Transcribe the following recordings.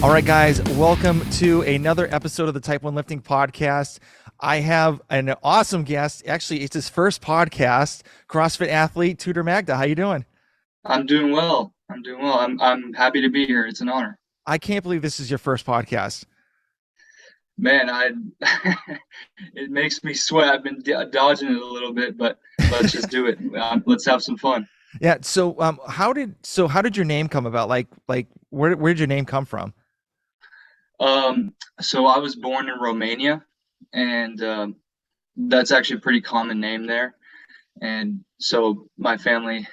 All right, guys, welcome to another episode of the Type 1 Lifting Podcast. I have an awesome guest. Actually, it's his first podcast, CrossFit athlete Tudor Magda. How you doing? I'm doing well. I'm happy to be here. It's an honor. I can't believe this is your first podcast. Man, I it makes me sweat. I've been dodging it a little bit, but let's just do it. Let's have some fun. Yeah. So how did your name come about? Like where did your name come from? So I was born in Romania, and that's actually a pretty common name there. And so my family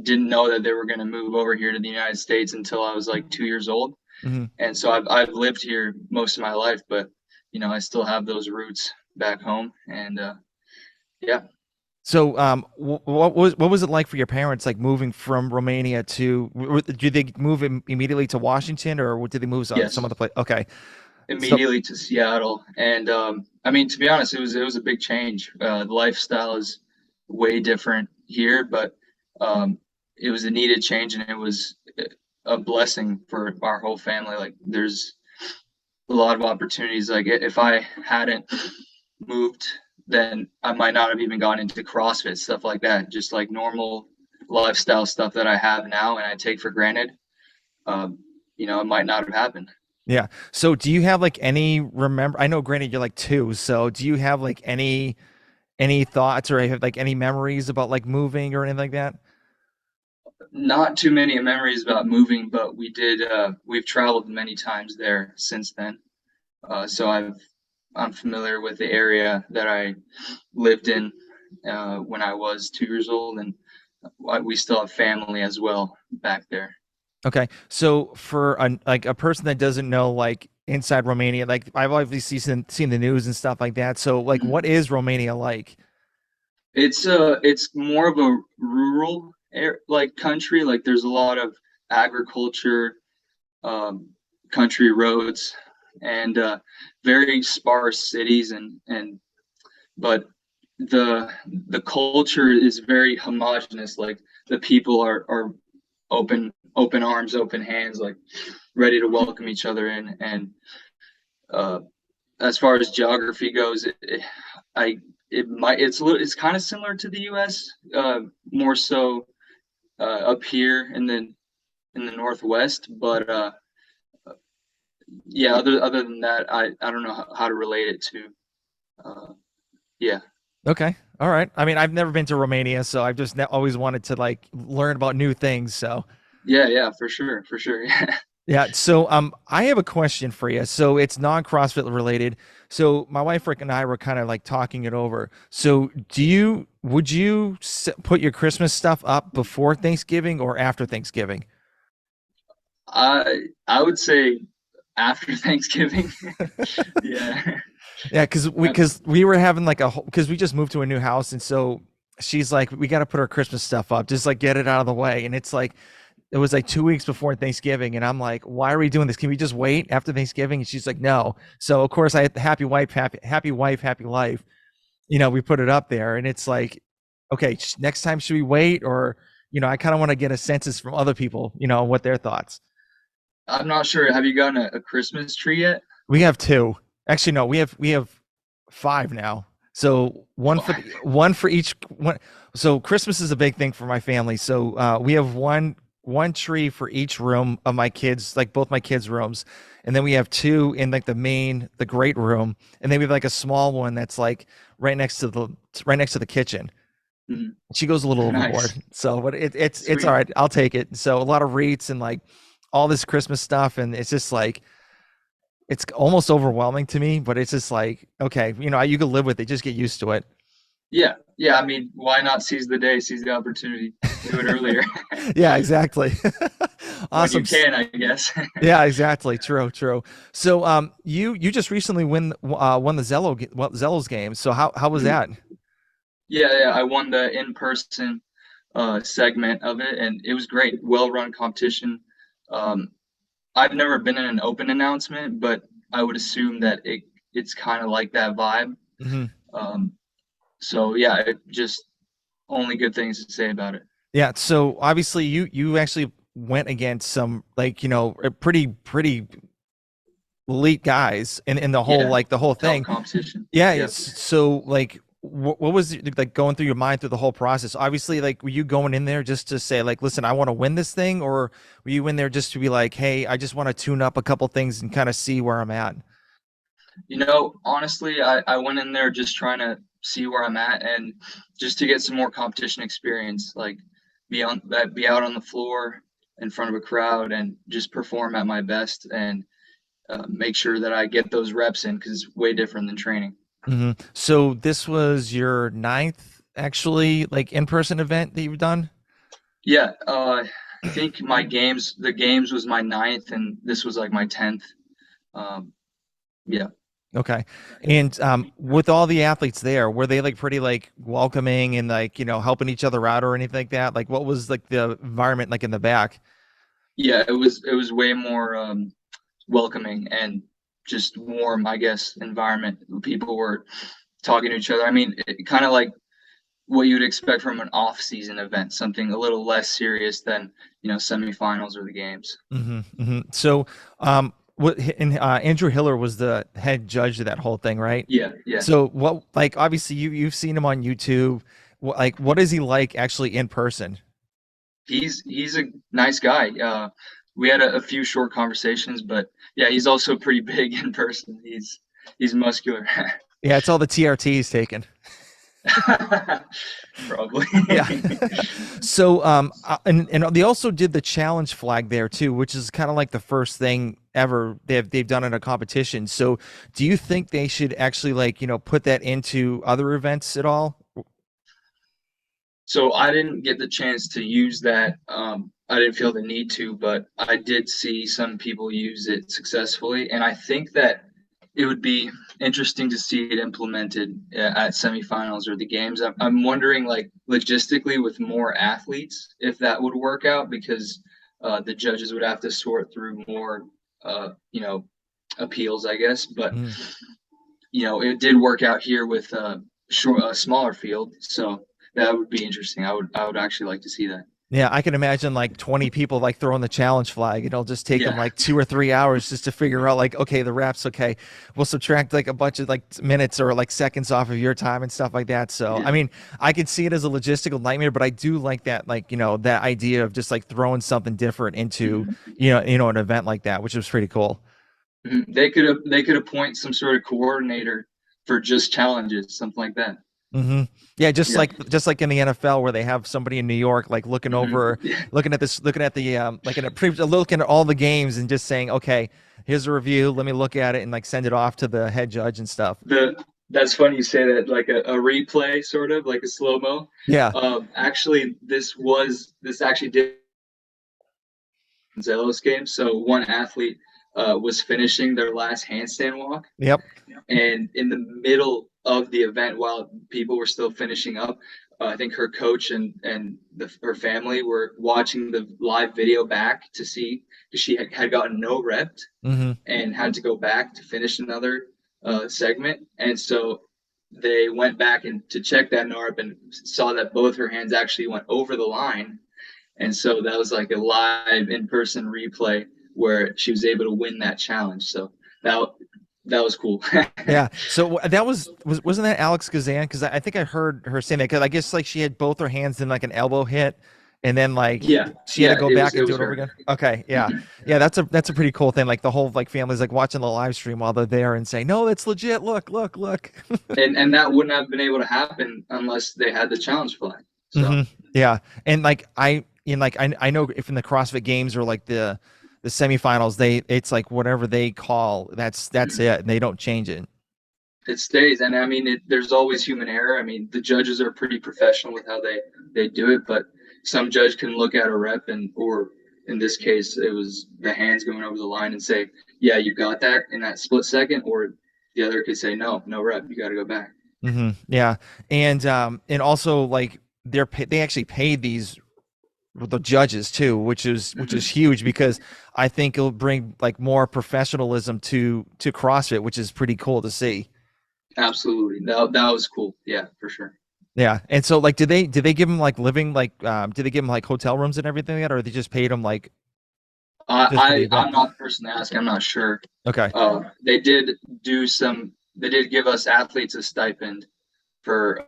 didn't know that they were going to move over here to the United States until I was like 2 years old. Hmm. And so I've lived here most of my life, but I still have those roots back home. And yeah, So, what was it like for your parents, like moving from Romania to? Did they move immediately to Washington, or did they move some yes, other place? Okay. So, immediately to Seattle. And I mean, to be honest, it was a big change. The lifestyle is way different here, but it was a needed change, and it was a blessing for our whole family. Like, there's a lot of opportunities. Like, if I hadn't moved, then I might not have even gone into CrossFit, stuff like that. Just like normal lifestyle stuff that I have now and I take for granted. It might not have happened. yeah. So do you have like any remember? I know, granted, you're like two. So do you have like any thoughts or have like any memories about like moving or anything like that? Not too many memories about moving, but we've traveled many times there since then. So I'm familiar with the area that I lived in when I was 2 years old, and we still have family as well back there. Okay. So for a person that doesn't know like inside Romania, like I've obviously seen the news and stuff like that. So like, Mhm. what is Romania like? It's more of a rural like country. Like, there's a lot of agriculture, um, country roads, and very sparse cities, and but the culture is very homogenous. Like, the people are open arms, open hands, like ready to welcome each other in. And uh, as far as geography goes, I it's kind of similar to the U.S. More so up here in the Northwest, but yeah. Other than that, I don't know how to relate it to. Yeah, Okay. All right. I mean, I've never been to Romania, so I've just always wanted to like learn about new things. So yeah, for sure, for sure. yeah. So I have a question for you. So it's non-CrossFit related. So my wife Rick and I were kind of like talking it over. So would you put your Christmas stuff up before Thanksgiving or after Thanksgiving? I would say after Thanksgiving. Yeah. Yeah, because we Uh, because we were having like because we just moved to a new house, and so she's like, we got to put our Christmas stuff up, just like get it out of the way. And it's like it was like 2 weeks before Thanksgiving, and I'm like, why are we doing this? Can we just wait after Thanksgiving? And she's like, no. So of course I had the happy wife, happy life. We put it up there, and it's like, okay, next time should we wait or I kind of want to get a census from other people, what their thoughts. I'm not sure. Have you gotten a Christmas tree yet? We have two. Actually, no, we have five now. So one for each one. So Christmas is a big thing for my family. So we have one tree for each room of my kids, like both my kids' rooms, and then we have two in like the great room, and then we have like a small one that's like right next to the kitchen. Mhm. She goes a little overboard, Nice. so but it's all Sweet. right. I'll take it. So a lot of wreaths and like all this Christmas stuff, and it's just like it's almost overwhelming to me, but it's just like, okay, you can live with it, just get used to it. Yeah. Yeah. I mean, why not seize the day, seize the opportunity, do it earlier Yeah, exactly. when Awesome. you can, I guess. Yeah, exactly. True, true. So, you just recently won the Zello's game. So how was Mhm. that? Yeah. I won the in-person segment of it, and it was great. Well-run competition. Um, I've never been in an open announcement, but I would assume that it's kind of like that vibe. Hmm. Um, so yeah, it just only good things to say about it. Yeah. So obviously you actually went against some like a pretty elite guys in the whole Yeah, like the whole tough thing. competition. Yeah, Yep. it's so like what was it, like going through your mind through the whole process? Obviously, like were you going in there just to say like, listen, I want to win this thing, or were you in there just to be like, hey, I just want to tune up a couple things and kind of see where I'm at? Honestly, I went in there just trying to see where I'm at and just to get some more competition experience, like be out on the floor in front of a crowd and just perform at my best and make sure that I get those reps in because it's way different than training. So this was your ninth actually like in-person event that you've done? Yeah, I think the games was my ninth, and this was like my 10th. Um, yeah. Okay. And with all the athletes there, were they like pretty like welcoming and like, helping each other out or anything like that? Like what was like the environment like in the back? Yeah, it was way more welcoming and just warm, I guess, environment. People were talking to each other. I mean, kind of like what you'd expect from an off-season event, something a little less serious than, semifinals or the games. So, what and Andrew Hiller was the head judge of that whole thing, right? Yeah, yeah. So what like obviously you've seen him on YouTube. What is he like actually in person? He's a nice guy. We had a few short conversations, but yeah, he's also pretty big in person. He's muscular. Yeah, it's all the TRT he's taken. Probably. Yeah. So and they also did the challenge flag there too, which is kind of like the first thing ever they've done in a competition. So do you think they should actually like, put that into other events at all? So I didn't get the chance to use that. I didn't feel the need to, but I did see some people use it successfully, and I think that it would be interesting to see it implemented at semifinals or the games. I'm wondering, like logistically, with more athletes, if that would work out because the judges would have to sort through more, appeals, I guess. But Mm. it did work out here with a smaller field, so that would be interesting. I would actually like to see that. Yeah, I can imagine like 20 people like throwing the challenge flag. It'll just take them Yeah, like 2 or 3 hours just to figure out like, okay, the reps, okay, we'll subtract like a bunch of like minutes or like seconds off of your time and stuff like that. So, I yeah. mean, I could see it as a logistical nightmare, but I do like that, like, that idea of just like throwing something different into, Mhm. an event like that, which was pretty cool. Mhm. They could appoint some sort of coordinator for just challenges, something like that. hmm Yeah, Yeah. just like in the NFL where they have somebody in New York like looking over, Yeah. looking at the like in a looking at all the games and just saying, okay, here's a review. Let me look at it and like send it off to the head judge and stuff. The That's funny you say that, like a replay, sort of like a slow mo. Yeah. Actually, this actually did Zelos game. So one athlete was finishing their last handstand walk, Yep. and in the middle of the event, while people were still finishing up, I think her coach and her family were watching the live video back to see because she had gotten no rep hmm and had to go back to finish another segment. And so they went back and to check that NARP and saw that both her hands actually went over the line. And so that was like a live in-person replay where she was able to win that challenge. So that that was cool. Yeah. So that wasn't that Alex Kazan? Because I think I heard her saying that. Because I guess like she had both her hands in like an elbow hit, and then like Yeah, she had to yeah, go back it and do was it over her. again. Okay. Yeah. Mhm. Yeah. That's a pretty cool thing. Like the whole like family's like watching the live stream while they're there and saying, no, that's legit. Look, look, look. And that wouldn't have been able to happen unless they had the challenge flag. So Yeah. And like I know if in the CrossFit games or like the semifinals, it's like whatever they call, that's it, and they don't change it. it stays. And I mean, there's always human error. I mean, the judges are pretty professional with how they do it, but some judge can look at a rep and or in this case, it was the hands going over the line and say, "Yeah, you got that in that split second," or the other could say, "No, no rep, you got to go back." Yeah. And also like they actually paid these the judges too, which is Mm-hmm. huge because I think it'll bring like more professionalism to CrossFit, which is pretty cool to see. Absolutely, that was cool. Yeah, for sure. Yeah. And so like did they give them like living like did they give them like hotel rooms and everything like that, or they just paid them like just for the I'm event? not the person to ask. I'm not sure. Okay. They did do some. They did give us athletes a stipend for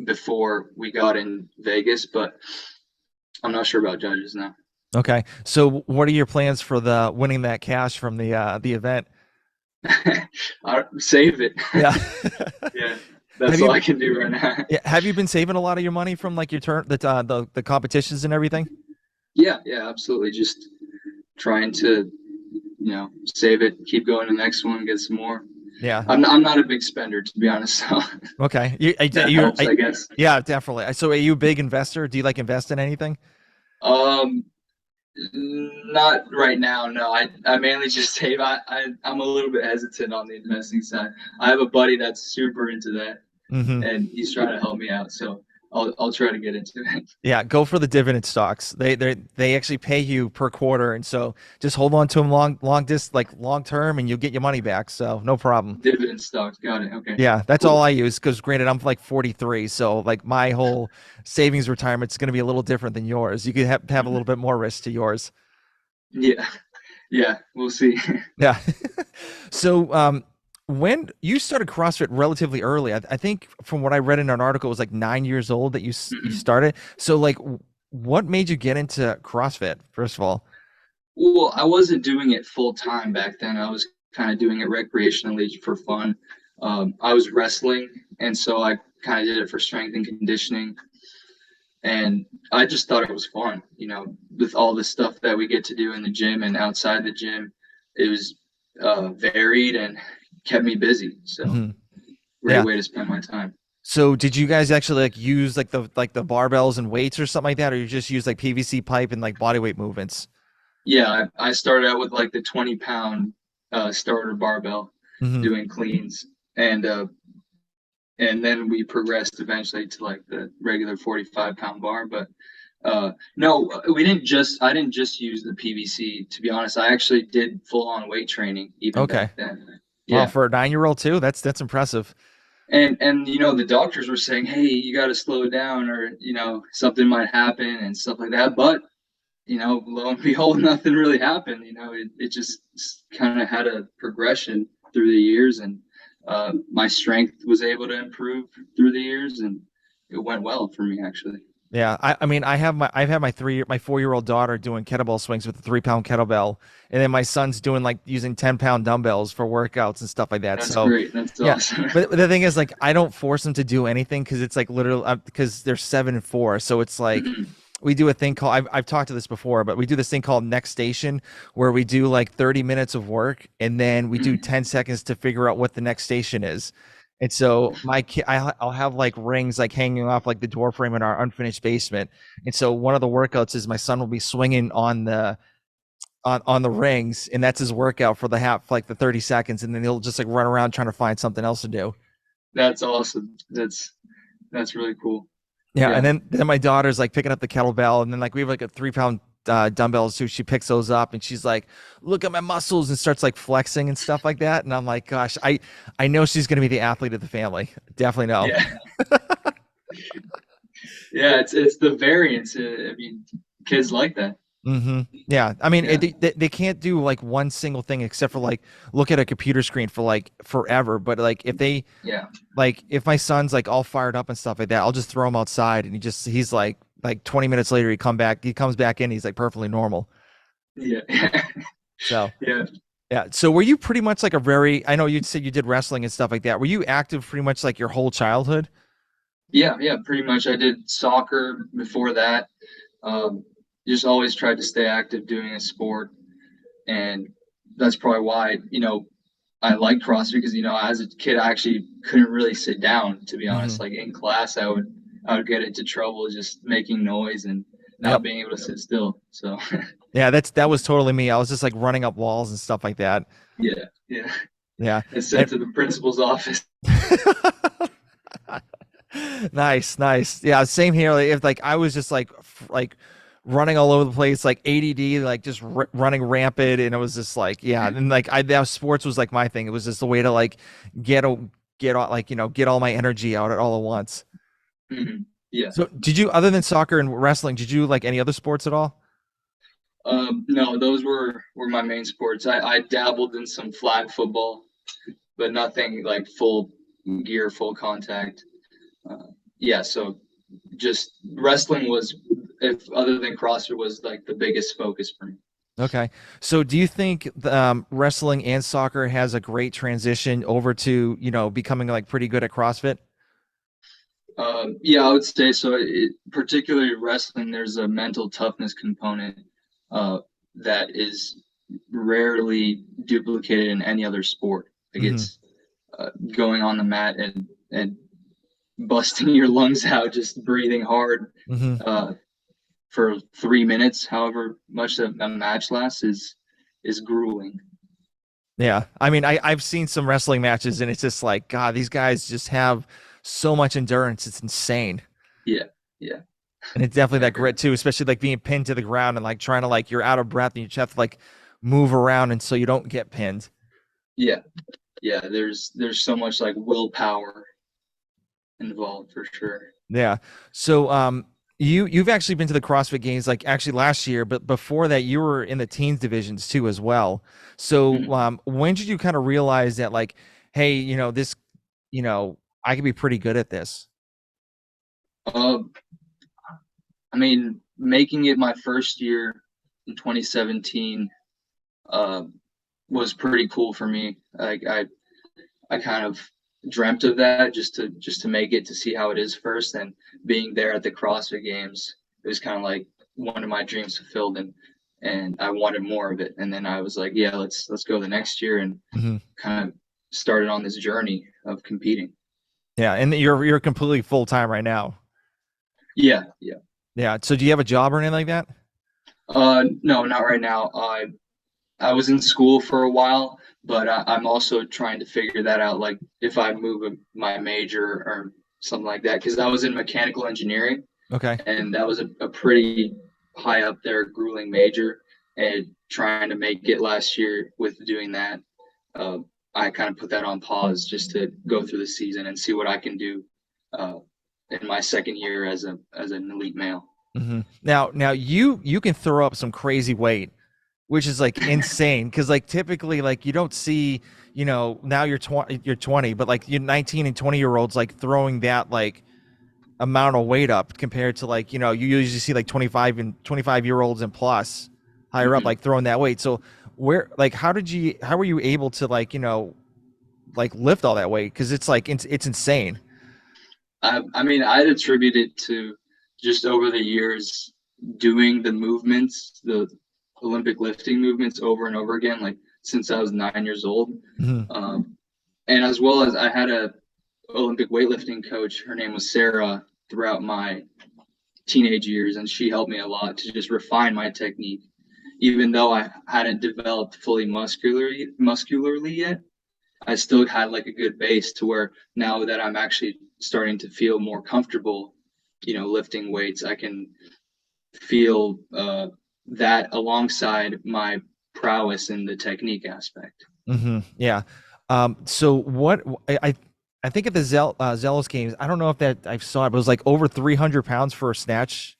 before we got in Vegas, but I'm not sure about judges now. Okay. So what are your plans for the winning that cash from the event? Save it. Yeah. Yeah, Have that's all I you can do right now. yeah, have you been saving a lot of your money from like your turn the competitions and everything? Yeah, yeah, absolutely. Just trying to, save it, keep going to the next one, get some more. Yeah. I'm not a big spender, to be honest, so Okay. that helps, I guess. Yeah, definitely. So are you a big investor? Do you like invest in anything? Um, Not right now. No, I mainly just save. I'm a little bit hesitant on the investing side. I have a buddy that's super into that, Hmm. and he's trying to help me out. So I'll try to get into it. Yeah, go for the dividend stocks. They actually pay you per quarter, and so just hold on to them long term, and you'll get your money back. So no problem. Dividend stocks. Got it. Okay. Yeah, that's all Cool. I use because granted, I'm like 43, so like my whole savings retirement's going to be a little different than yours. You could have a little bit more risk to yours. Yeah. Yeah. We'll see. Yeah. So, when you started CrossFit relatively early, I think from what I read in an article, it was like 9 years old that you started. So, like, what made you get into CrossFit, first of all? Well, I wasn't doing it full time back then. I was kind of doing it recreationally for fun. I was wrestling, and so I kind of did it for strength and conditioning. And I just thought it was fun, with all the stuff that we get to do in the gym and outside the gym. It was varied and kept me busy. So Hmm. great Yeah. way to spend my time. So, did you guys actually like use like the barbells and weights or something like that, or you just use like PVC pipe and like body weight movements? Yeah, I started out with like the 20-pound starter barbell Hmm. doing cleans, and then we progressed eventually to like the regular 45-pound bar. But no, we didn't just I didn't just use the PVC. To be honest, I actually did full on weight training even Okay. back then. Wow, Yeah. for a 9 year old too, that's impressive. And the doctors were saying, hey, you got to slow down, or something might happen and stuff like that. But lo and behold, nothing really happened. It just kind of had a progression through the years, and my strength was able to improve through the years, and it went well for me actually. Yeah, I mean, I've had my 4 year old daughter doing kettlebell swings with a 3 pound kettlebell, and then my son's doing like using 10 pound dumbbells for workouts and stuff like that. That's So, great. That's yeah, awesome. but the thing is, like, I don't force them to do anything because it's like literally because they're 7 and 4, so it's like we do a thing called I've talked to this before, but we do this thing called next station where we do like 30 minutes of work and then we do 10 seconds to figure out what the next station is. And so my kid, I'll have like rings like hanging off like the door frame in our unfinished basement. And so one of the workouts is my son will be swinging on the rings, and that's his workout for the half like the 30 seconds, and then he'll just like run around trying to find something else to do. That's awesome. That's really cool. Yeah, and Yeah. then my daughter's like picking up the kettlebell, and then like we have like a 3 pound dumbbells too. She picks those up, and she's like, "Look at my muscles," and starts like flexing and stuff like that. And I'm like, "Gosh, I know she's gonna be the athlete of the family. Definitely know." Yeah. Yeah. It's the variance. I mean, kids like that. Hmm. Yeah, I mean, Yeah. they can't do like one single thing except for like look at a computer screen for like forever. But like Yeah. if my son's like all fired up and stuff like that, I'll just throw him outside, and he's like 20 minutes later he comes back in, he's like perfectly normal. Yeah. So Yeah. yeah. So were you pretty much like a very, I know you said you did wrestling and stuff like that. Were you active pretty much like your whole childhood? Yeah. Yeah. Pretty much. I did soccer before that. Um, just always tried to stay active doing a sport, and that's probably why I like CrossFit because as a kid I actually couldn't really sit down, to be honest. Hmm. Like in class, I would get into trouble just making noise and not Yep. being able to sit still. So Yeah, that was totally me. I was just like running up walls and stuff like that. yeah, yeah. Yeah. It's sent And to the principal's office. nice, nice. Yeah, same here. Like, if like I was just like running all over the place, like ADD, like just running rampant, and it was just like yeah, and like that sports was like my thing. It was just a way to like get a get all like get all my energy out at all at once. Mhm. Yeah. So did you, other than soccer and wrestling, did you like any other sports at all? No, those were my main sports. I dabbled in some flag football, but nothing like full gear, full contact. Uh, yeah, so just wrestling was, if other than CrossFit, was like the biggest focus for me. Okay. So do you think wrestling and soccer has a great transition over to, becoming like pretty good at CrossFit? Yeah, I would say so. Particularly wrestling, there's a mental toughness component uh, that is rarely duplicated in any other sport. Like Hmm. it's going on the mat and busting your lungs out, just breathing hard Hmm. uh, for 3 minutes, however much a match lasts, is grueling. Yeah. I mean, I've seen some wrestling matches and it's just like, God, these guys just have so much endurance. It's insane. Yeah, yeah, And it's definitely I that agree. grit too, especially like being pinned to the ground and like trying to like you're out of breath and you just have to like move around and so you don't get pinned. Yeah, yeah. There's so much like willpower involved for sure. Yeah. So you've actually been to the CrossFit Games like actually last year, but before that you were in the teens divisions too as well. So Mhm. when did you kind of realize that like, hey, this, I could be pretty good at this? Uh, I mean, making it my first year in 2017 uh, was pretty cool for me. Like I kind of dreamt of that just to make it to see how it is first, and being there at the CrossFit Games, it was kind of like one of my dreams fulfilled, and I wanted more of it. And then I was like, yeah, let's go the next year and Hmm. kind of started on this journey of competing. Yeah, and you're completely full time right now. Yeah, yeah. Yeah. So do you have a job or anything like that? No, not right now. I was in school for a while, but I'm also trying to figure that out. Like if I move my major or something like that, because I was in mechanical engineering, Okay. and that was a pretty high up there, grueling major. And trying to make it last year with doing that, uh, I kind of put that on pause just to go through the season and see what I can do uh, in my second year as an elite male. Hmm. Now you can throw up some crazy weight, which is like insane because like typically like you don't see now you're 20 but like you're 19 and 20-year olds like throwing that like amount of weight up compared to like you usually see like 25 and 25-year-olds and plus higher up Mm-hmm. like throwing that weight. So where like how were you able to like like lift all that weight because it's like it's insane. I mean, I'd attribute it to just over the years doing the movements, the Olympic lifting movements over and over again, like since I was 9 years old. Hmm. Um, and as well as I had a Olympic weightlifting coach. Her name was Sarah throughout my teenage years, and she helped me a lot to just refine my technique. Even though I hadn't developed fully muscularly yet, I still had like a good base to where now that I'm actually starting to feel more comfortable, lifting weights, I can feel that alongside my prowess in the technique aspect. Hmm. Yeah. So what I think at the Zealous games, I don't know if that I saw it, but it was like over 300 pounds for a snatch.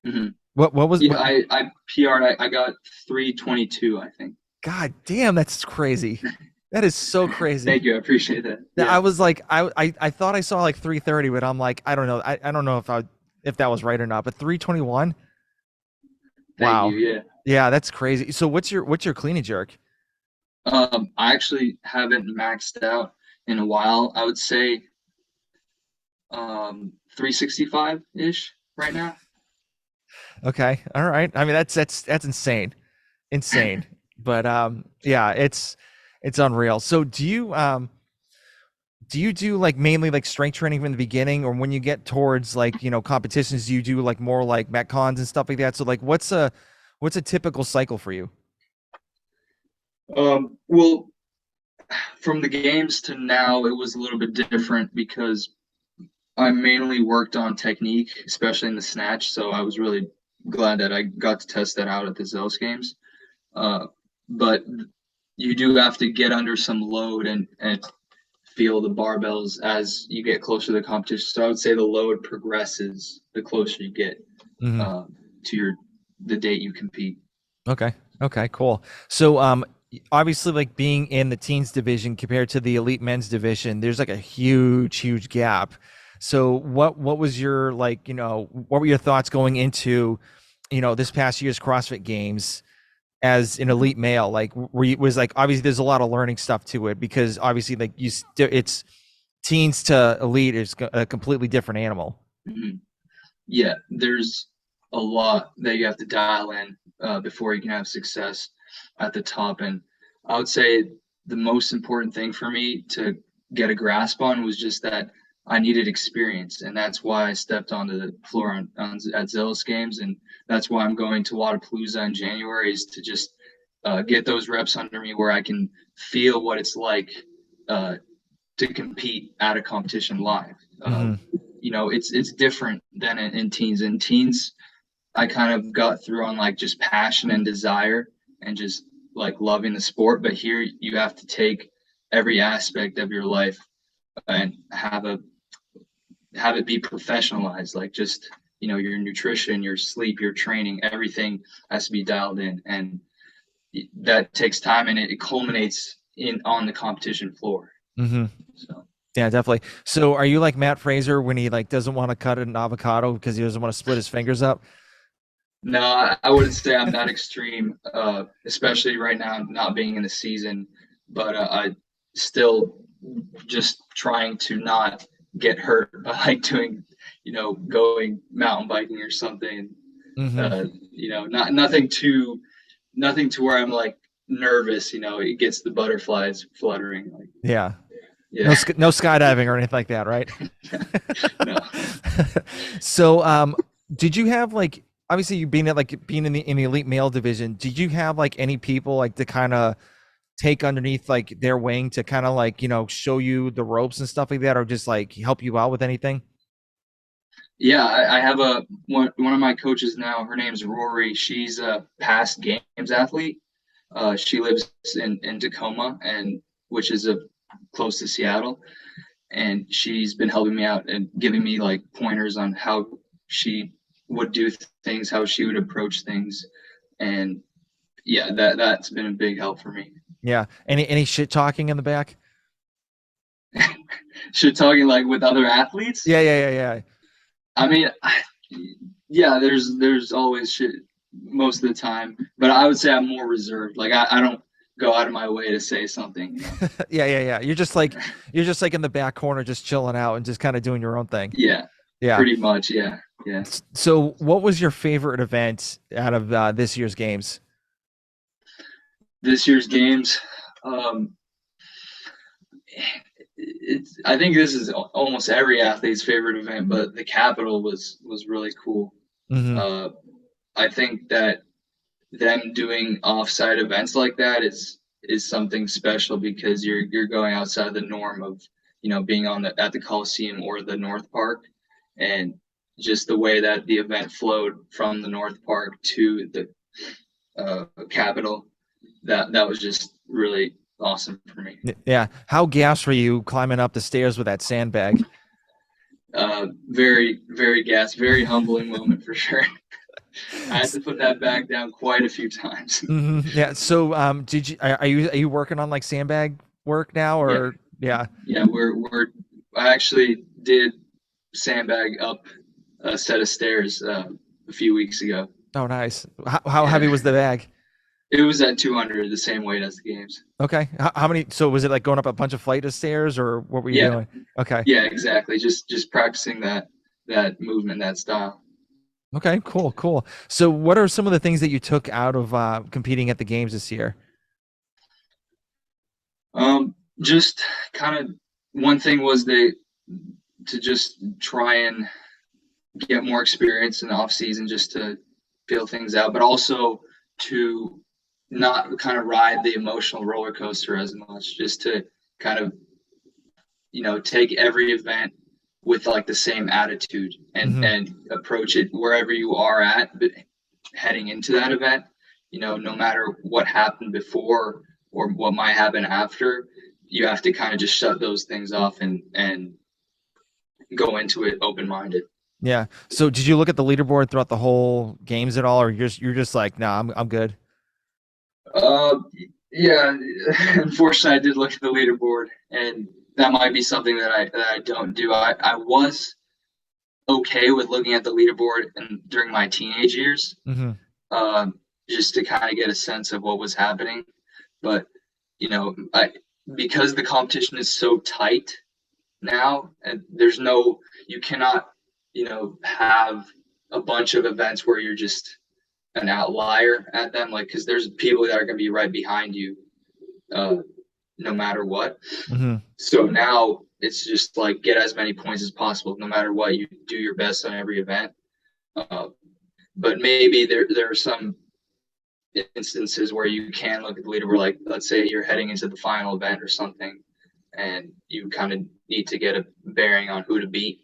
Mm-hmm. What was Yeah, what? I PR'd. I got 322, I think. God damn, that's crazy. That is so crazy. Thank you. I appreciate that. I Yeah. was like, I thought I saw like 330, but I'm like, I don't know. I don't know if that was right or not, but 321. Thank Wow. you. Yeah. Yeah, that's crazy. So what's your clean and jerk? I actually haven't maxed out in a while. I would say 365 ish right now. Okay. All right. I mean, that's insane. Insane. But yeah, it's unreal. So do you do like mainly like strength training from the beginning, or when you get towards like competitions, do you do like more like metcons and stuff like that? So like what's a typical cycle for you? Well, from the games to now, it was a little bit different because I mainly worked on technique, especially in the snatch. So I was really glad that I got to test that out at the Zeus games. Uh, but you do have to get under some load and feel the barbells as you get closer to the competition. So I would say the load progresses the closer you get Hmm. to the date you compete. Okay. Okay, cool. So obviously like being in the teens division compared to the elite men's division, there's like a huge gap. So what was your like, what were your thoughts going into, this past year's CrossFit games as an elite male? Like were you was like obviously there's a lot of learning stuff to it because obviously like it's teens to elite is a completely different animal. Mhm. Yeah, there's a lot that you have to dial in before you can have success at the top. And I would say the most important thing for me to get a grasp on was just that I needed experience. And that's why I stepped onto the floor at Zealous Games. And that's why I'm going to Wadapalooza in January, is to just get those reps under me where I can feel what it's like uh, to compete at a competition live. Hmm. It's different than in teens. In teens, I kind of got through on like just passion and desire and just like loving the sport. But here you have to take every aspect of your life and have it be professionalized. Like just your nutrition, your sleep, your training, everything has to be dialed in, and that takes time, and it culminates in on the competition floor. Hmm. So. Yeah, definitely. So are you like Matt Fraser when he like doesn't want to cut an avocado because he doesn't want to split his fingers up? No, I wouldn't say I'm that extreme, especially right now, not being in the season. But I still just trying to not get hurt by like doing, going mountain biking or something. Hmm. Not nothing to where I'm like nervous. It gets the butterflies fluttering. Like, Yeah. No, yeah, no skydiving or anything like that, right? no. So, did you have like obviously you being at like being in the elite male division? Did you have like any people like to kind of take underneath like their wing to kind of like show you the ropes and stuff like that, or just like help you out with anything? Yeah, I have one of my coaches now. Her name's Rory. She's a past games athlete. She lives in Tacoma, and which is close to Seattle, and she's been helping me out and giving me like pointers on how she would do things, how she would approach things, and yeah, that's been a big help for me. Yeah. Any shit talking in the back? Shit talking like with other athletes. Yeah. I mean, yeah, there's always shit most of the time, but I would say I'm more reserved. Like I don't go out of my way to say something. Yeah. You're just like in the back corner, just chilling out and just kind of doing your own thing. Yeah, Yeah. pretty much. Yeah, yeah. So, what was your favorite event out of this year's games? This year's games, um, I think this is almost every athlete's favorite event, but the Capitol was really cool. Hmm. Uh, I think that them doing offsite events like that is something special because you're going outside the norm of being on the at the Coliseum or the North Park, and just the way that the event flowed from the North Park to the Capitol, that was just really awesome for me. Yeah. How gassed were you climbing up the stairs with that sandbag? Very gas, very humbling moment for sure. I had to put that bag down quite a few times. Hmm. Yeah. So, did you are you working on like sandbag work now, Yeah, or yeah? yeah, we're I actually did sandbag up a set of stairs a few weeks ago. Oh, nice. How heavy Yeah, was the bag? it was at 200, the same weight as the games. Okay. How many? So was it like going up a bunch of flight of stairs, or what were you Yeah, doing? Okay. yeah, exactly. Just practicing that movement, that style. Okay. Cool. So, what are some of the things that you took out of competing at the games this year? Just kind of one thing was to just try and get more experience in the off season, just to feel things out, but also to not kind of ride the emotional roller coaster as much, just to kind of take every event with like the same attitude Hmm. and approach it wherever you are at, but heading into that event, no matter what happened before or what might happen after, you have to kind of just shut those things off and go into it open minded. Yeah. So, did you look at the leaderboard throughout the whole games at all, or you're just like, nah, I'm good. Uh, yeah, unfortunately, I did look at the leaderboard, and that might be something that I don't do. I was okay with looking at the leaderboard and during my teenage years, Hmm. um, just to kind of get a sense of what was happening. But I because the competition is so tight now, and you cannot, have a bunch of events where you're just an outlier at them, like because there's people that are going to be right behind you, uh, no matter what. Hmm. So now it's just like get as many points as possible, no matter what. You do your best on every event. Uh, but maybe there are some instances where you can look at the leaderboard, like let's say you're heading into the final event or something, and you kind of need to get a bearing on who to beat.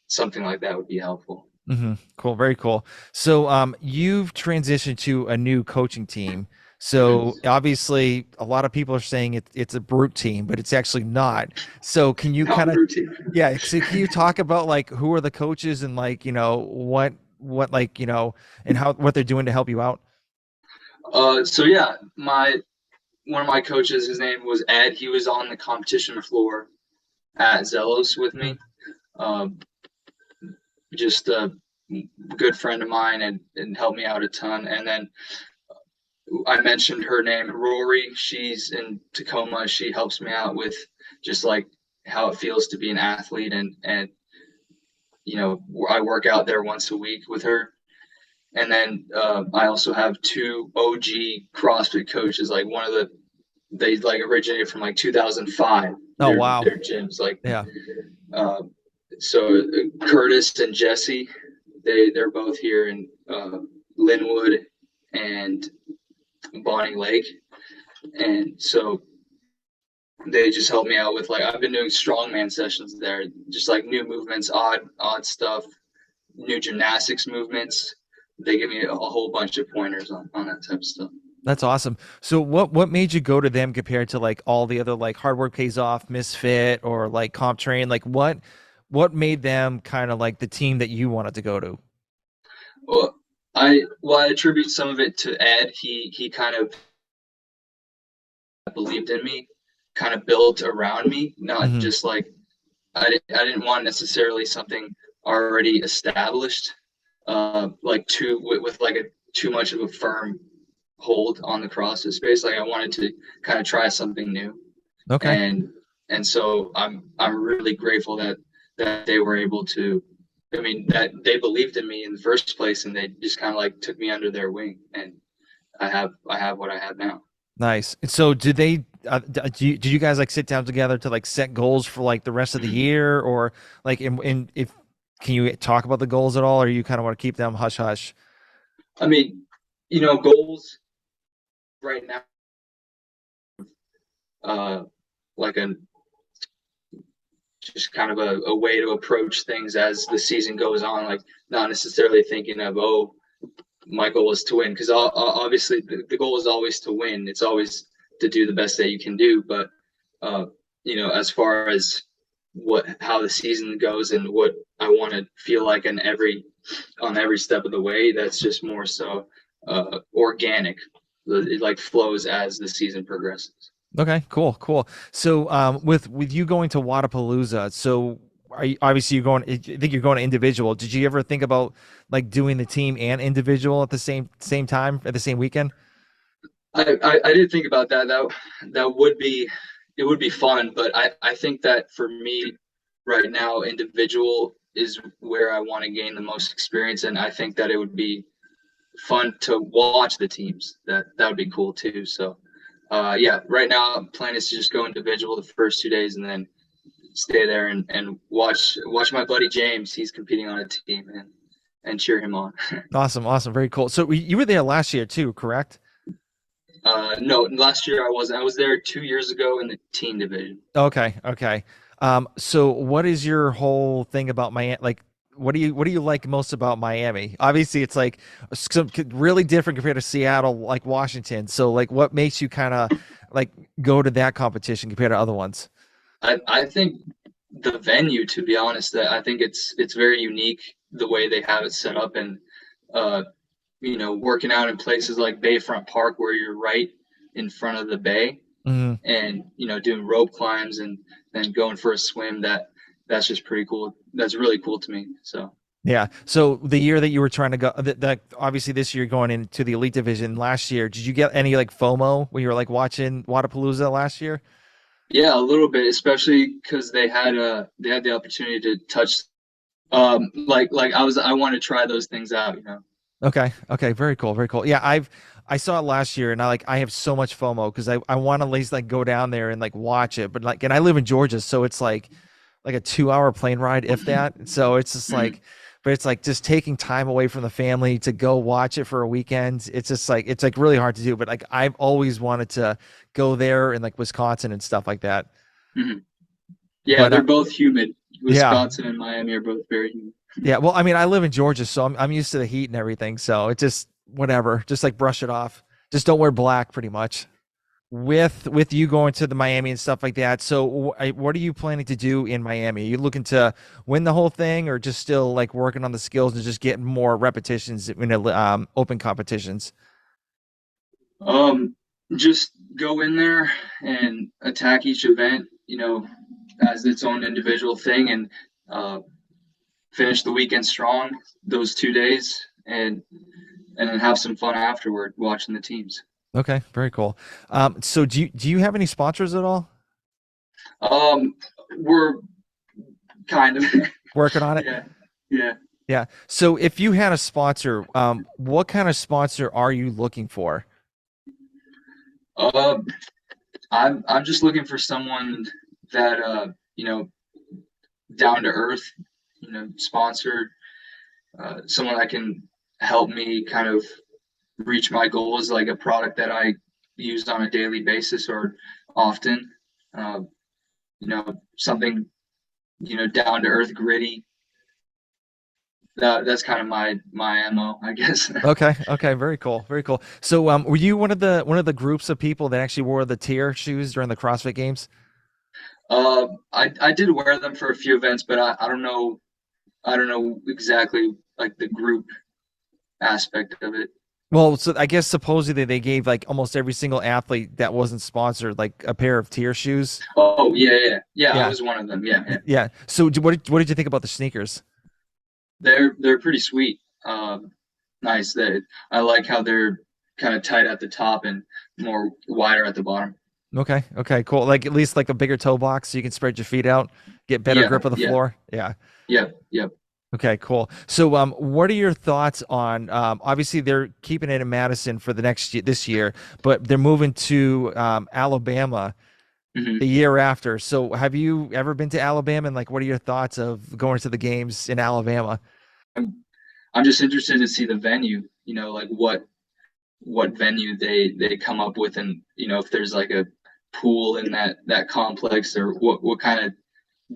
Something like that would be helpful. Hmm. Cool. Very cool. So, you've transitioned to a new coaching team. So Mm-hmm. obviously, a lot of people are saying it's a brute team, but it's actually not. So, can you Not kind of, routine. yeah? So, can you talk about like who are the coaches and like what like and how what they're doing to help you out? So yeah, my one of my coaches, his name was Ed. He was on the competition floor at Zelos with Hmm. me. Um, just a good friend of mine, and helped me out a ton. And then I mentioned her name, Rory. She's in Tacoma. She helps me out with just like how it feels to be an athlete, and I work out there once a week with her. And then I also have two OG CrossFit coaches. Like one of they like originated from like 2005. Oh Their wow. gyms like Yeah. uh, so Curtis and Jesse. They're both here in Linwood and Bonnie Lake, and so they just help me out with like I've been doing strongman sessions there, just like new movements, odd stuff, new gymnastics movements. They give me a whole bunch of pointers on that type of stuff. That's awesome. So what made you go to them compared to like all the other like hard work pays off, Misfit or like Comp Train? Like what made them kind of like the team that you wanted to go to? Well, I attribute some of it to Ed. He kind of believed in me, kind of built around me, not Hmm. just like I didn't want necessarily something already established, like with like a too much of a firm hold on the CrossFit space. Like I wanted to kind of try something new, Okay. and so I'm really grateful that they were able to. I mean, that they believed in me in the first place, and they just kind of like took me under their wing, and I have what I have now. Nice. And so did they did you guys like sit down together to like set goals for like the rest of the year or like in if can you talk about the goals at all or you kind of want to keep them hush hush? I mean, goals right now, uh, like a just kind of a way to approach things as the season goes on, like not necessarily thinking of, oh, my goal is to win, because obviously the goal is always to win. It's always to do the best that you can do. But uh, as far as how the season goes and what I want to feel like on every step of the way, that's just more so organic. It like flows as the season progresses. Okay, cool, cool. So with you going to Wadapalooza, so are you obviously you're going I think you're going to individual. Did you ever think about like doing the team and individual at the same time at the same weekend? I did think about that. That would be it would be fun, but I think that for me right now, individual is where I want to gain the most experience, and I think that it would be fun to watch the teams. That would be cool too. So, yeah, right now plan is to just go individual the first 2 days, and then stay there and watch my buddy James. He's competing on a team, and cheer him on. Awesome, awesome, very cool. So you were there last year too, correct? No, last year I wasn't. I was there 2 years ago in the teen division. Okay, okay. So what is your whole thing about Miami? Like, what do you like most about Miami? Obviously, it's like some really different compared to Seattle, like Washington. So, like, what makes you kind of like go to that competition compared to other ones? I think the venue, to be honest, that I think it's very unique the way they have it set up, and working out in places like Bayfront Park where you're right. in front of the bay Mhm. and doing rope climbs and then going for a swim. That's just pretty cool. That's really cool to me. So Yeah. So the year that you were trying to go, that obviously this year going into the elite division. Last year, did you get any like FOMO when you were like watching Wadapalooza last year? yeah, a little bit, especially because they had the opportunity to touch like I want to try those things out. Okay. Okay. Very cool. Very cool. Yeah. I saw it last year and I have so much FOMO because I want to at least like go down there and like watch it. But like, and I live in Georgia, so it's like a 2 hour plane ride, if that. So it's just Mhm. like, but it's like just taking time away from the family to go watch it for a weekend. It's just like, it's like really hard to do. But like, I've always wanted to go there in like Wisconsin and stuff like that. Mhm. Yeah, But they're both humid. yeah. Wisconsin and Miami are both very humid. Yeah. Well, I mean, I live in Georgia, so I'm used to the heat and everything. So it just, whatever, just like brush it off. Just don't wear black pretty much. With you going to the Miami and stuff like that. So what are you planning to do in Miami? Are you looking to win the whole thing or just still like working on the skills and just getting more repetitions in open competitions? Um, just go in there and attack each event, as its own individual thing, and uh, finish the weekend strong those 2 days, and then have some fun afterward watching the teams. Okay, very cool. So do you have any sponsors at all? Um, we're kind of, Working on it? yeah, yeah. Yeah. So if you had a sponsor, what kind of sponsor are you looking for? Um, I'm just looking for someone that down to earth, sponsor, someone that can help me kind of reach my goals, like a product that I use on a daily basis or often. Something down to earth, gritty. That's kind of my mo, I guess. Okay, okay, very cool, very cool. So were you one of the groups of people that actually wore the tier shoes during the CrossFit games? I did wear them for a few events, but I don't know exactly like the group aspect of it. Well, so I guess supposedly they gave like almost every single athlete that wasn't sponsored like a pair of tier shoes. Oh yeah, yeah, yeah. I Yeah, was one of them. Yeah, yeah. yeah. So what did you think about the sneakers? They're pretty sweet. Nice. I like how they're kind of tight at the top and more wider at the bottom. Okay, okay, cool. Like at least like a bigger toe box so you can spread your feet out, get better Yeah, grip of the yeah, floor. Yeah. yeah, yeah. Okay, cool. So what are your thoughts on obviously they're keeping it in Madison for the next year, this year, but they're moving to Alabama the Hmm. year after. So have you ever been to Alabama and like what are your thoughts of going to the games in Alabama? I'm just interested to see the venue. Like what venue they come up with, and if there's like a pool in that complex, or what kind of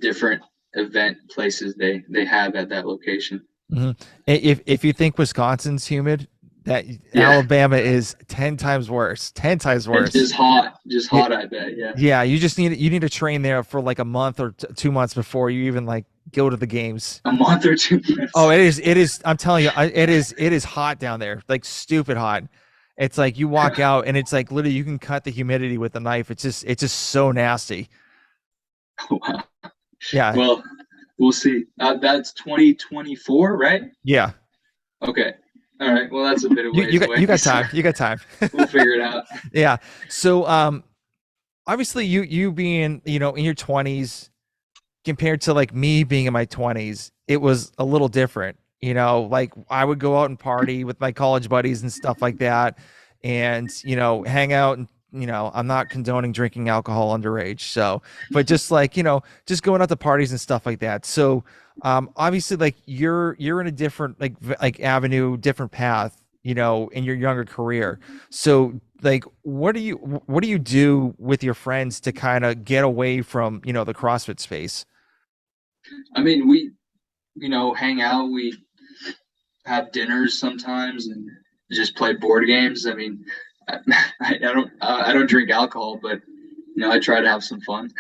different event places they have at that location. hmm If you think Wisconsin's humid, that Yeah, Alabama is 10 times worse. 10 times it's worse. just hot. I bet. Yeah, Yeah, you need to train there for like a month or 2 months before you even like go to the games. a month or two Oh, months. it is. I'm telling you, it is hot down there, like stupid hot. It's like you walk out and it's like literally you can cut the humidity with a knife. It's just so nasty. Wow. Yeah, Well, we'll see. That's 2024, right? yeah. Okay. All right. Well, that's a bit of You you ways got away. you got So time. You got time. we'll figure it out. Yeah. So obviously you being in your 20s compared to like me being in my 20s, it was a little different. Like I would go out and party with my college buddies and stuff like that and, hang out and I'm not condoning drinking alcohol underage. So, but just like, just going out to parties and stuff like that. So, obviously like you're in a different like avenue, different path, in your younger career. So, like what do you do with your friends to kind of get away from, the CrossFit space? I mean, we, hang out. We have dinners sometimes and just play board games. I mean, I, I don't drink alcohol, but I try to have some fun.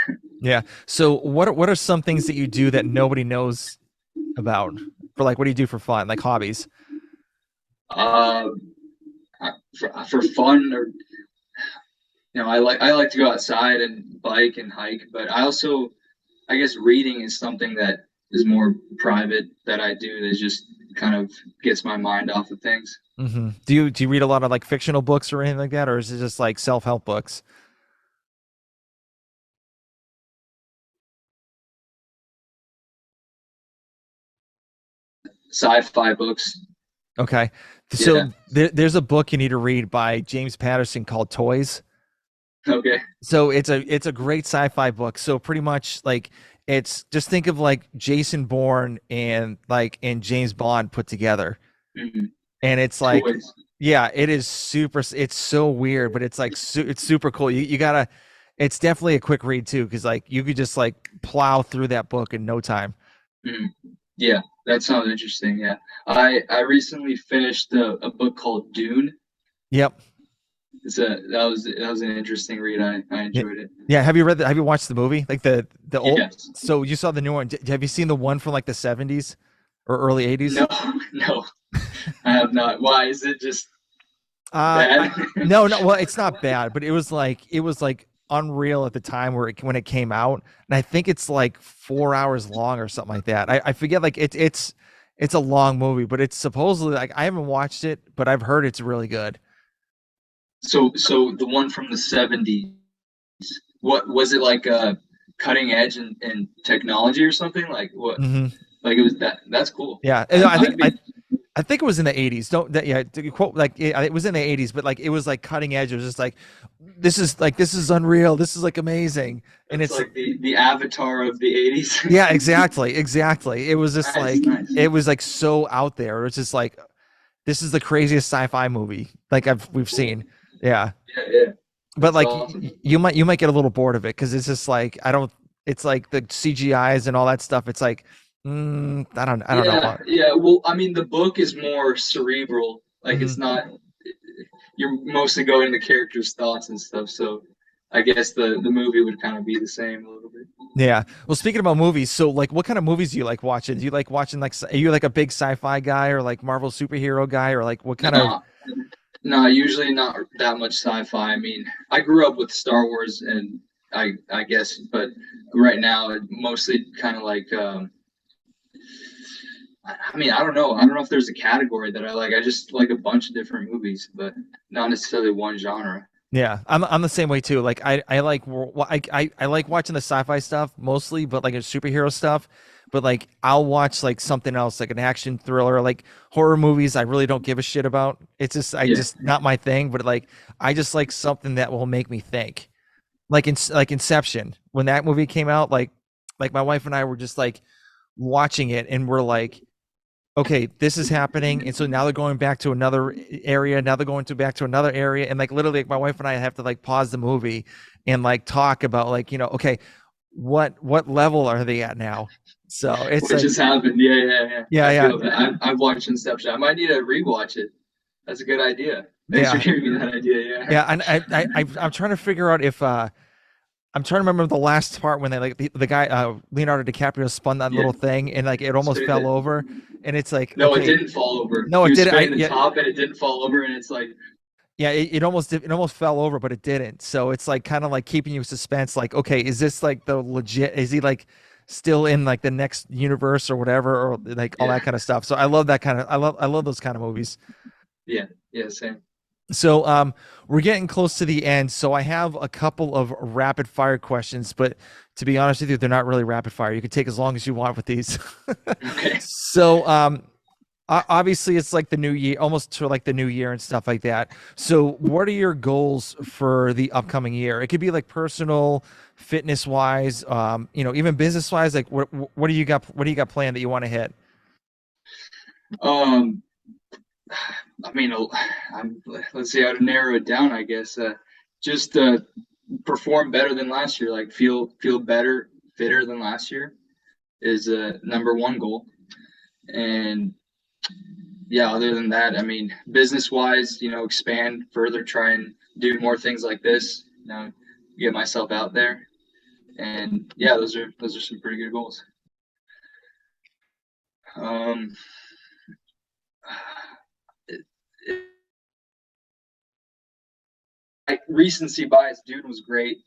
Yeah. So what are some things that you do that nobody knows about? For like what do you do for fun? Like hobbies? Uh, for fun, or I like to go outside and bike and hike, but I guess reading is something that is more private that I do that just kind of gets my mind off of things. Do you read a lot of like fictional books or anything like that, or is it just like self help books? Sci-fi books. Okay, Yeah. so there's a book you need to read by James Patterson called Toys. Okay. So it's a great sci-fi book. So pretty much like it's just think of like Jason Bourne and James Bond put together. Hmm. And it's like Toys. yeah, it is super it's so weird, but it's like it's super cool. You gotta it's definitely a quick read too, because like you could just like plow through that book in no time. Mhm. Yeah, that sounds interesting. Yeah, I recently finished a book called Dune. Yep. That was an interesting read. I Yeah. enjoyed it. Yeah. Have you watched the movie? Like the old Yes. so you saw the new one. Have you seen the one from like the 70s or early 80s? No, no, I have not. Why is it just I bad? no, no, well, it's not bad, but it was like unreal at the time when it came out, and I think it's like 4 hours long or something like that. I forget like it's a long movie, but it's supposedly like I haven't watched it, but I've heard it's really good. So the one from the 70s. What was it like? Cutting edge in technology or something? Like what? Hmm. Like it was that? That's cool. Yeah, and I'd, I think I'd I be I think it was in the 80s. Don't that yeah, to quote like it was in the 80s, but like it was like cutting edge. It was just like this is unreal. This is like amazing. And That's it's like the Avatar of the 80s. yeah, exactly. Exactly. It was just Nice, like nice. it was like so out there. It was just like this is the craziest sci-fi movie like we've Cool. seen. Yeah. Yeah, yeah. But That's like awesome. you might get a little bored of it because it's just like I don't it's like the CGIs and all that stuff. It's like I don't know Yeah, about. yeah. Well, I mean, the book is more cerebral. Like Mhm. it's not. You're mostly going the characters' thoughts and stuff. So I guess the movie would kind of be the same a little bit. Yeah. Well, speaking about movies, so like what kind of movies do you like watching? Do you like watching like are you like a big sci-fi guy or like Marvel superhero guy or like what kind of No, no. Usually not that much sci-fi. I mean, I grew up with Star Wars, and I guess, but right now it mostly kind of like. I mean, I don't know. I don't know if there's a category that I like. I just like a bunch of different movies, but not necessarily one genre. yeah, I'm the same way too. Like I like I like watching the sci-fi stuff mostly, but like a superhero stuff. But like I'll watch like something else, like an action thriller, like horror movies. I really don't give a shit about. It's just I Yeah. just not my thing. But like I just like something that will make me think. Like Inception when that movie came out. Like my wife and I were just like watching it, and we're like, okay, this is happening, and so now they're going back to another area. Now they're going to back to another area, and like literally, like, my wife and I have to like pause the movie and like talk about like okay, what level are they at now? So it's What like just happened? Yeah, yeah, yeah. yeah, I yeah, feel that. I've watched Inception. I might need to rewatch it. That's a good idea. Thanks for yeah, giving me that idea. Yeah. yeah. And I'm trying to figure out if I'm trying to remember the last part when they like the guy Leonardo DiCaprio spun that Yeah. little thing and like it almost Spinning fell the, over, and it's like no, it okay, didn't fall over. no, He it was did. spinning the top and it didn't fall over, and it's like, Yeah, it almost fell over, but it didn't. So it's like kind of like keeping you in suspense. Like, okay, is this like the legit? Is he like still in like the next universe or whatever, or like all yeah, that kind of stuff? So I love that kind of. I love those kind of movies. yeah, yeah, same. So we're getting close to the end. So I have a couple of rapid fire questions, but to be honest with you, they're not really rapid fire. You can take as long as you want with these. Okay. So obviously it's like the new year, almost to like the new year and stuff like that. So what are your goals for the upcoming year? It could be like personal, fitness wise, even business wise. Like what do you got? What do you got planned that you want to hit? Um, I mean, let's see how to narrow it down. I guess just perform better than last year. Like feel better, fitter than last year is number one goal. And yeah, other than that, I mean, business wise, expand further, try and do more things like this. Get myself out there, and yeah, those are some pretty good goals. Um, it, recency bias. Dune was great.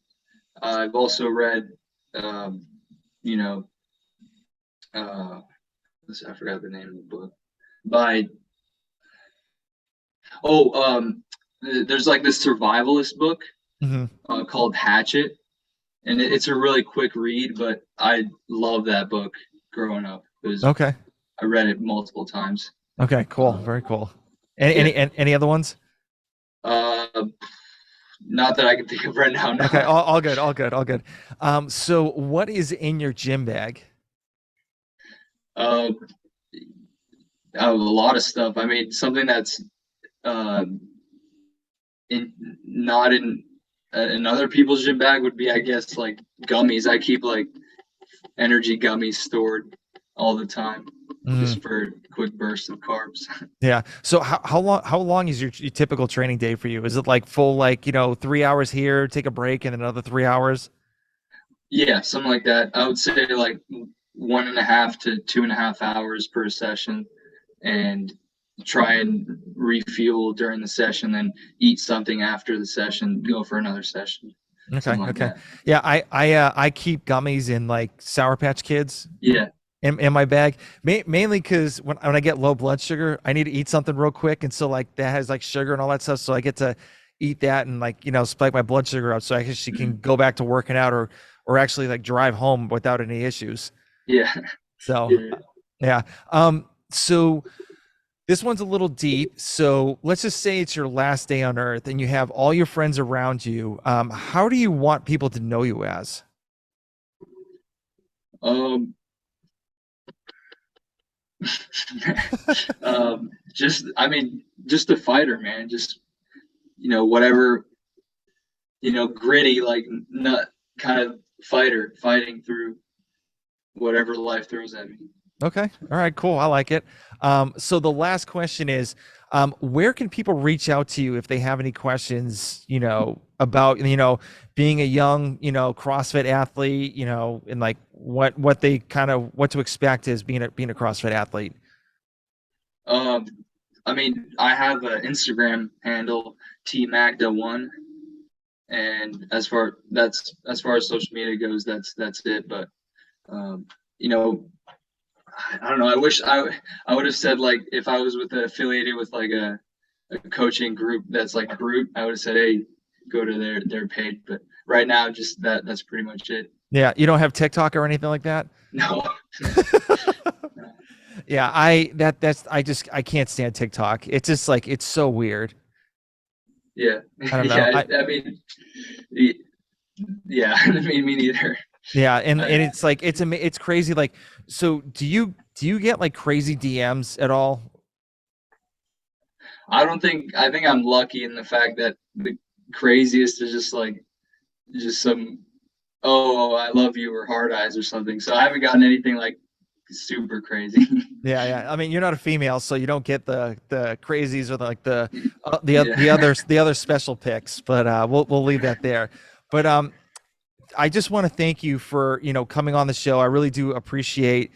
I've also read, um, you know, uh, I forgot the name of the book by oh there's like this survivalist book Hmm. called Hatchet, and it's a really quick read, but I love that book growing up. Okay. I read it multiple times. Okay. Cool. Uh, Very cool. Any yeah. any other ones? Uh, Not that I can think of right now. Okay. No. All good. All good. All good. So what is in your gym bag? Uh, a lot of stuff. I mean, something that's uh, in not in other people's gym bag would be, I guess, like gummies. I keep like energy gummies stored all the time, Mm, just for quick bursts of carbs. yeah. So how long is your typical training day for you? Is it like full, like, 3 hours here, take a break, and then another 3 hours? Yeah, something like that. I would say like 1.5 to 2.5 hours per session, and try and refuel during the session, then eat something after the session, go for another session, Okay. something like Okay. that. Yeah. I keep gummies in like Sour Patch Kids Yeah, in my bag, mainly because when I get low blood sugar, I need to eat something real quick, and so like that has like sugar and all that stuff, so I get to eat that and like spike my blood sugar up, so I actually can mhm, go back to working out, or actually like drive home without any issues. yeah, So yeah. yeah. So this one's a little deep. So let's just say it's your last day on Earth, and you have all your friends around you. How do you want people to know you as? Um, just I mean, just a fighter, man. Just whatever, gritty, like nut kind of fighter, fighting through whatever life throws at me. Okay. All right, cool. I like it. So the last question is, where can people reach out to you if they have any questions, about, being a young, CrossFit athlete, and like what they kind of what to expect as being a CrossFit athlete. Um, I mean, I have an Instagram handle, T Magda one, and as far as social media goes, that's it. But um, you know, I don't know. I would have said, like, if I was affiliated with like a coaching group that's like group, I would have said, hey, go to their page. But right now, just that's pretty much it. Yeah, you don't have TikTok or anything like that? No. Yeah, I can't stand TikTok. It's just like it's so weird. Yeah. I don't know. Yeah. I mean, yeah. I mean, me neither. Yeah, and I, it's like it's crazy. Like, so do you get like crazy DMs at all? I don't think I think I'm lucky in the fact that the craziest is just some, oh, I love you, or hard eyes or something. So I haven't gotten anything like super crazy. Yeah, yeah. I mean, you're not a female, so you don't get the crazies or like Yeah. the other special picks. But we'll leave that there. But I just want to thank you for coming on the show. I really do appreciate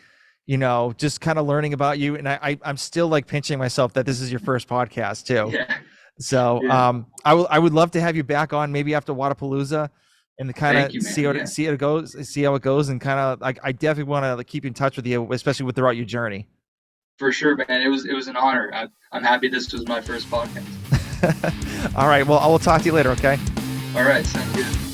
just kind of learning about you, and I'm still like pinching myself that this is your first podcast too. Yeah. So Yeah. I would love to have you back on maybe after Wadapalooza, and to kind Thank of you, man. Yeah. see how it goes, and kind of like I definitely want to like keep in touch with you, especially with throughout your journey. For sure, man. It was an honor. I'm happy this was my first podcast. All right, well, I will talk to you later. Okay. All right, sounds good.